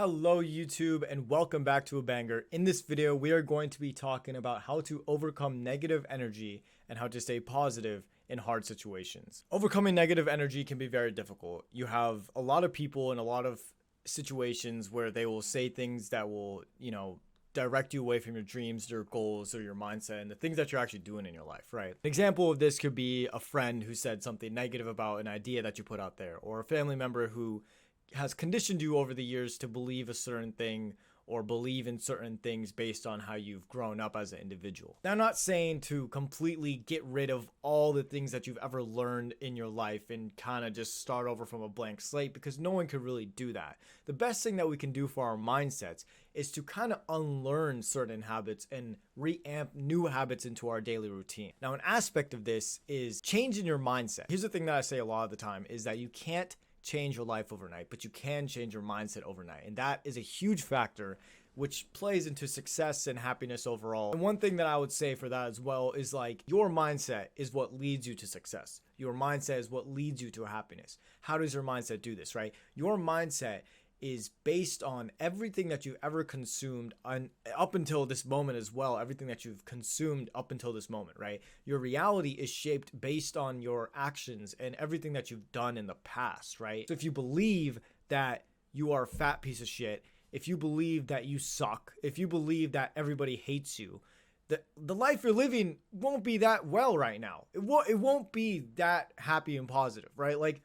Hello YouTube and welcome back to a banger. In this video we are going to be talking about how to overcome negative energy and how to stay positive in hard situations. Overcoming negative energy can be very difficult. You have a lot of people in a lot of situations where they will say things that will, direct you away from your dreams, your goals, or your mindset, and the things that you're actually doing in your life, right? An example of this could be a friend who said something negative about an idea that you put out there, or a family member who has conditioned you over the years to believe a certain thing or believe in certain things based on how you've grown up as an individual. Now, I'm not saying to completely get rid of all the things that you've ever learned in your life and kind of just start over from a blank slate, because no one could really do that. The best thing that we can do for our mindsets is to kind of unlearn certain habits and reamp new habits into our daily routine. Now, an aspect of this is changing your mindset. Here's the thing that I say a lot of the time is that you can't change your life overnight, but you can change your mindset overnight. And that is a huge factor which plays into success and happiness overall. And one thing that I would say for that as well is like your mindset is what leads you to success. Your mindset is what leads you to happiness. How does your mindset do this, right? Your mindset is based on everything that you've ever consumed up until this moment as well, everything that you've consumed up until this moment, right? Your reality is shaped based on your actions and everything that you've done in the past, right? So if you believe that you are a fat piece of shit, if you believe that you suck, if you believe that everybody hates you, the life you're living won't be that well right now. It won't be that happy and positive, right? Like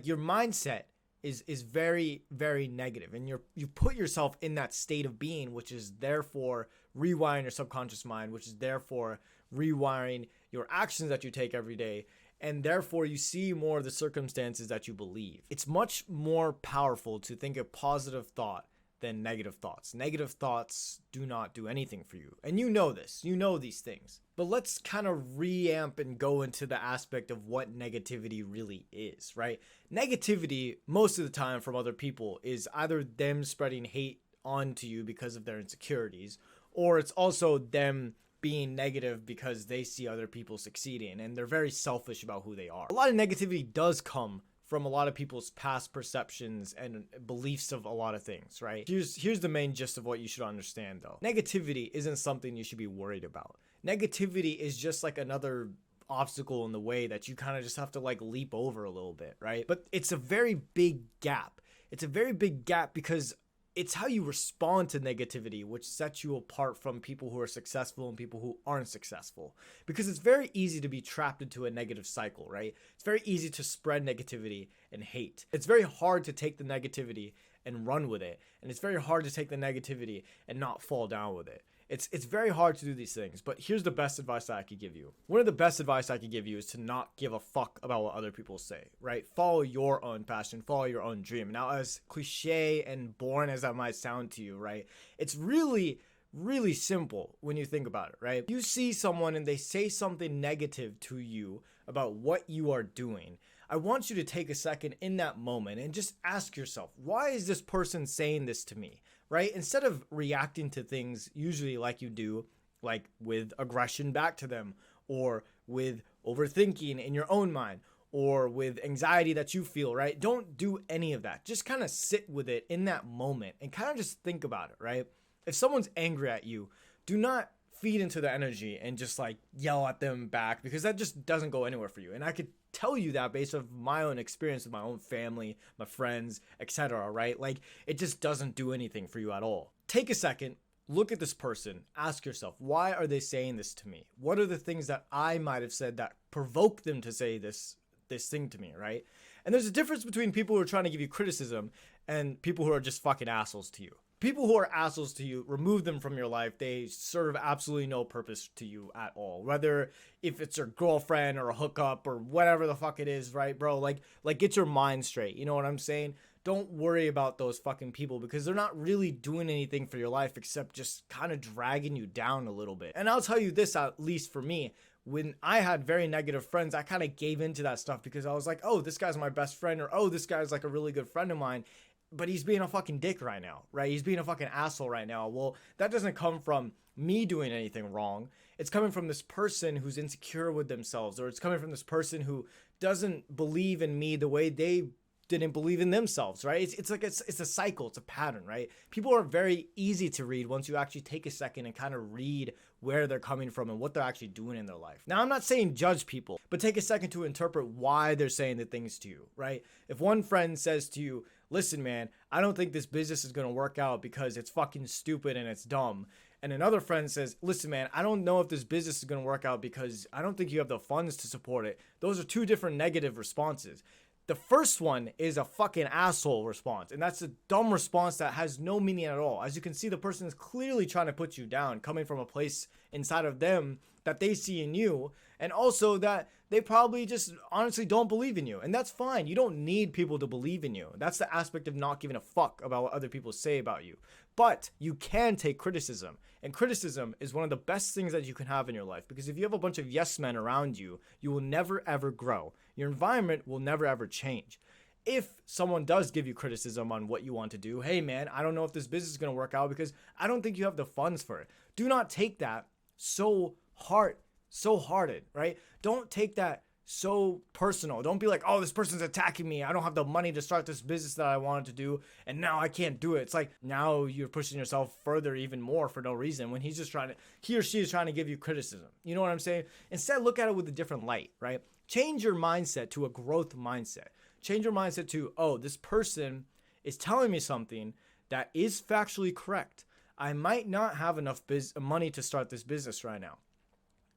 your mindset is very, very negative, and you put yourself in that state of being, which is therefore rewiring your subconscious mind, which is therefore rewiring your actions that you take every day, and therefore you see more of the circumstances that you believe. It's much more powerful to think a positive thought than negative thoughts. Negative thoughts do not do anything for you. And you know this. You know these things. But let's kind of reamp and go into the aspect of what negativity really is, right? Negativity, most of the time from other people, is either them spreading hate onto you because of their insecurities, or it's also them being negative because they see other people succeeding and they're very selfish about who they are. A lot of negativity does come from a lot of people's past perceptions and beliefs of a lot of things, right? Here's the main gist of what you should understand though. Negativity isn't something you should be worried about. Negativity is just like another obstacle in the way that you kind of just have to like leap over a little bit, right? But it's a very big gap. It's a very big gap because it's how you respond to negativity which sets you apart from people who are successful and people who aren't successful. Because it's very easy to be trapped into a negative cycle, right? It's very easy to spread negativity and hate. It's very hard to take the negativity and run with it. And it's very hard to take the negativity and not fall down with it. It's very hard to do these things, but here's the best advice that I could give you. One of the best advice I could give you is to not give a fuck about what other people say, right? Follow your own passion, follow your own dream. Now, as cliche and boring as that might sound to you, right? It's really simple when you think about it, right? You see someone and they say something negative to you about what you are doing. I want you to take a second in that moment and just ask yourself, why is this person saying this to me, right? Instead of reacting to things usually like you do, like with aggression back to them, or with overthinking in your own mind, or with anxiety that you feel, right? Don't do any of that. Just kind of sit with it in that moment and kind of just think about it, right? If someone's angry at you, do not feed into the energy and just like yell at them back, because that just doesn't go anywhere for you. And I could tell you that based on my own experience with my own family, my friends, etc., right? Like it just doesn't do anything for you at all. Take a second, look at this person, ask yourself, why are they saying this to me? What are the things that I might have said that provoked them to say this thing to me, right? And there's a difference between people who are trying to give you criticism and people who are just fucking assholes to you. People who are assholes to you, remove them from your life. They serve absolutely no purpose to you at all. Whether if it's your girlfriend or a hookup or whatever the fuck it is, right, bro? Like get your mind straight. You know what I'm saying? Don't worry about those fucking people because they're not really doing anything for your life except just kind of dragging you down a little bit. And I'll tell you this, at least for me, when I had very negative friends, I kind of gave into that stuff because I was like, oh, this guy's my best friend, or oh, this guy's like a really good friend of mine. But he's being a fucking dick right now, right? He's being a fucking asshole right now. Well, that doesn't come from me doing anything wrong. It's coming from this person who's insecure with themselves, or it's coming from this person who doesn't believe in me the way they didn't believe in themselves, right? It's like it's a cycle, it's a pattern, right? People are very easy to read once you actually take a second and kind of read where they're coming from and what they're actually doing in their life. Now, I'm not saying judge people, but take a second to interpret why they're saying the things to you, right? If one friend says to you, listen, man, I don't think this business is going to work out because it's fucking stupid and it's dumb. And another friend says, listen, man, I don't know if this business is going to work out because I don't think you have the funds to support it. Those are two different negative responses. The first one is a fucking asshole response, and that's a dumb response that has no meaning at all. As you can see, the person is clearly trying to put you down, coming from a place inside of them that they see in you, and also that they probably just honestly don't believe in you. And that's fine. You don't need people to believe in you. That's the aspect of not giving a fuck about what other people say about you. But you can take criticism, and criticism is one of the best things that you can have in your life, because if you have a bunch of yes men around you, you will never ever grow. Your environment will never ever change. If someone does give you criticism on what you want to do, hey man, I don't know if this business is going to work out because I don't think you have the funds for it. Do not take that so hearted, right? Don't take that so personal. Don't be like, oh, this person's attacking me. I don't have the money to start this business that I wanted to do, and now I can't do it. It's like now you're pushing yourself further even more for no reason when he or she is trying to give you criticism. You know what I'm saying? Instead, look at it with a different light, right? Change your mindset to a growth mindset. Change your mindset to, oh, this person is telling me something that is factually correct. I might not have enough money to start this business right now.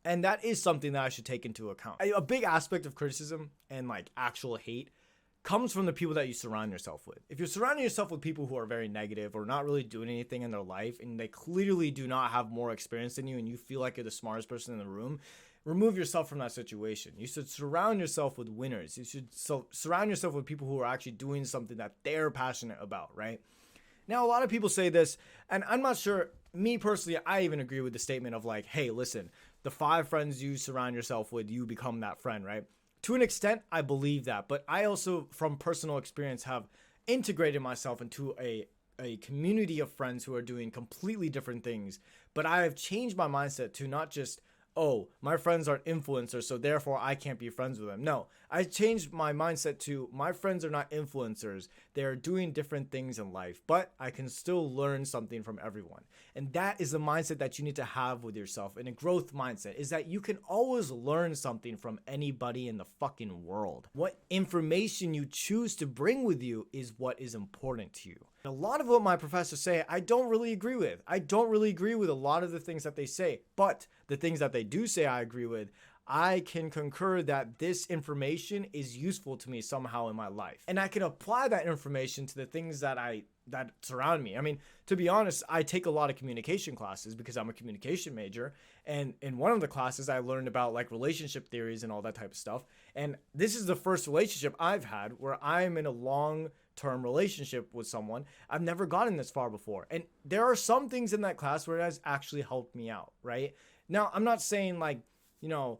And that is something that I should take into account. A big aspect of criticism and like actual hate comes from the people that you surround yourself with. If you're surrounding yourself with people who are very negative or not really doing anything in their life, and they clearly do not have more experience than you, and you feel like you're the smartest person in the room, remove yourself from that situation. You should surround yourself with winners. You should surround yourself with people who are actually doing something that they're passionate about, right? Now, a lot of people say this, and I'm not sure, me personally, I even agree with the statement of like, hey, listen, the 5 friends you surround yourself with, you become that friend, right? To an extent, I believe that, but I also, from personal experience, have integrated myself into a community of friends who are doing completely different things. But I have changed my mindset to not just, oh, my friends are influencers, so therefore I can't be friends with them. No, I changed my mindset to my friends are not influencers. They're doing different things in life, but I can still learn something from everyone. And that is the mindset that you need to have with yourself. And a growth mindset is that you can always learn something from anybody in the fucking world. What information you choose to bring with you is what is important to you. A lot of what my professors say, I don't really agree with. I don't really agree with a lot of the things that they say, but the things that they do say I agree with, I can concur that this information is useful to me somehow in my life. And I can apply that information to the things that surround me. I mean, to be honest, I take a lot of communication classes because I'm a communication major. And in one of the classes, I learned about like relationship theories and all that type of stuff. And this is the first relationship I've had where I'm in a long-term relationship with someone. I've never gotten this far before. And there are some things in that class where it has actually helped me out, right? Now, I'm not saying like, you know,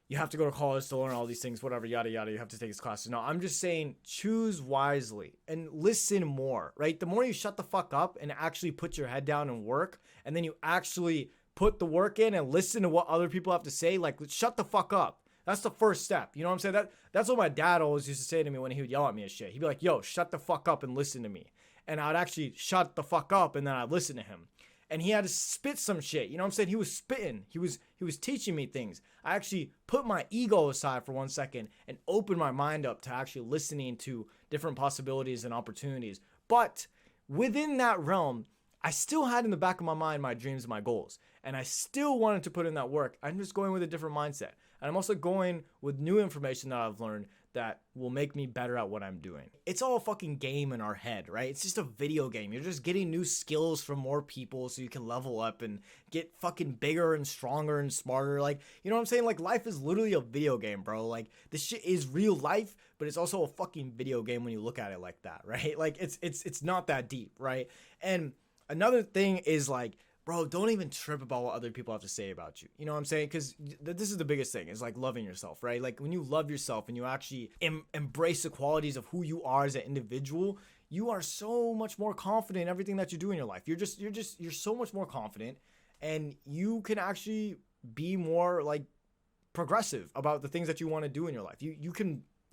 you have to go to college to learn all these things, whatever, yada, yada, you have to take this class. No, I'm just saying choose wisely and listen more, right? The more you shut the fuck up and actually put your head down and work, and then you actually put the work in and listen to what other people have to say, like shut the fuck up. That's the first step. You know what I'm saying? That's what my dad always used to say to me when he would yell at me and shit. He'd be like, yo, shut the fuck up and listen to me. And I'd actually shut the fuck up and then I'd listen to him. And he had to spit some shit. You know what I'm saying? He was spitting. He was teaching me things. I actually put my ego aside for 1 second and opened my mind up to actually listening to different possibilities and opportunities. But within that realm, I still had in the back of my mind my dreams and my goals. And I still wanted to put in that work. I'm just going with a different mindset. And I'm also going with new information that I've learned that will make me better at what I'm doing. It's all a fucking game in our head, right? It's just a video game. You're just getting new skills from more people so you can level up and get fucking bigger and stronger and smarter. Like, you know what I'm saying? Like, life is literally a video game, bro. Like, this shit is real life, but it's also a fucking video game when you look at it like that, right? Like, it's not that deep, right? And another thing is like, bro, don't even trip about what other people have to say about you. You know what I'm saying? Because this is the biggest thing, is like loving yourself, right? Like when you love yourself and you actually embrace the qualities of who you are as an individual, you are so much more confident in everything that you do in your life. You're so much more confident, and you can actually be more like progressive about the things that you want to do in your life. You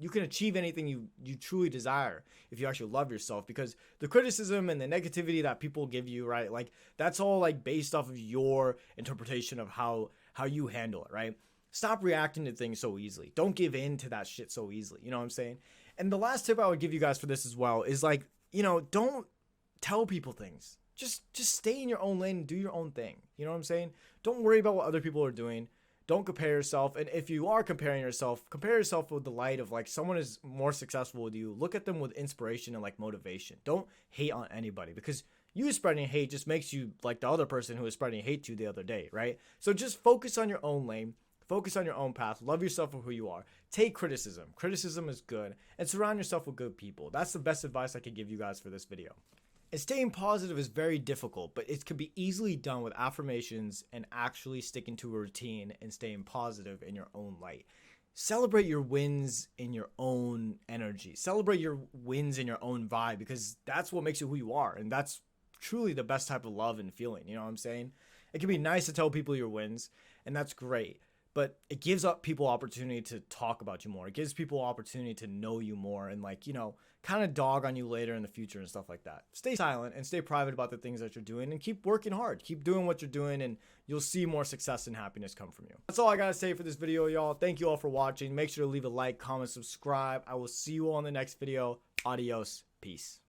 you can achieve anything you truly desire if you actually love yourself, because the criticism and the negativity that people give you, right, like that's all like based off of your interpretation of how you handle it, right? Stop reacting to things so easily. Don't give in to that shit so easily. You know what I'm saying? And the last tip I would give you guys for this as well is like, don't tell people things. Just stay in your own lane and do your own thing. You know what I'm saying? Don't worry about what other people are doing. Don't compare yourself. And if you are comparing yourself, compare yourself with the light of like someone is more successful with you. Look at them with inspiration and like motivation. Don't hate on anybody, because you spreading hate just makes you like the other person who was spreading hate to you the other day, right? So just focus on your own lane. Focus on your own path. Love yourself for who you are. Take criticism. Criticism is good. And surround yourself with good people. That's the best advice I could give you guys for this video. And staying positive is very difficult, but it can be easily done with affirmations and actually sticking to a routine and staying positive in your own light. Celebrate your wins in your own energy. Celebrate your wins in your own vibe, because that's what makes you who you are. And that's truly the best type of love and feeling. You know what I'm saying? It can be nice to tell people your wins, and that's great. But it gives up people opportunity to talk about you more. It gives people opportunity to know you more and like, kind of dog on you later in the future and stuff like that. Stay silent and stay private about the things that you're doing, and keep working hard. Keep doing what you're doing, and you'll see more success and happiness come from you. That's all I got to say for this video, y'all. Thank you all for watching. Make sure to leave a like, comment, subscribe. I will see you all in the next video. Adios. Peace.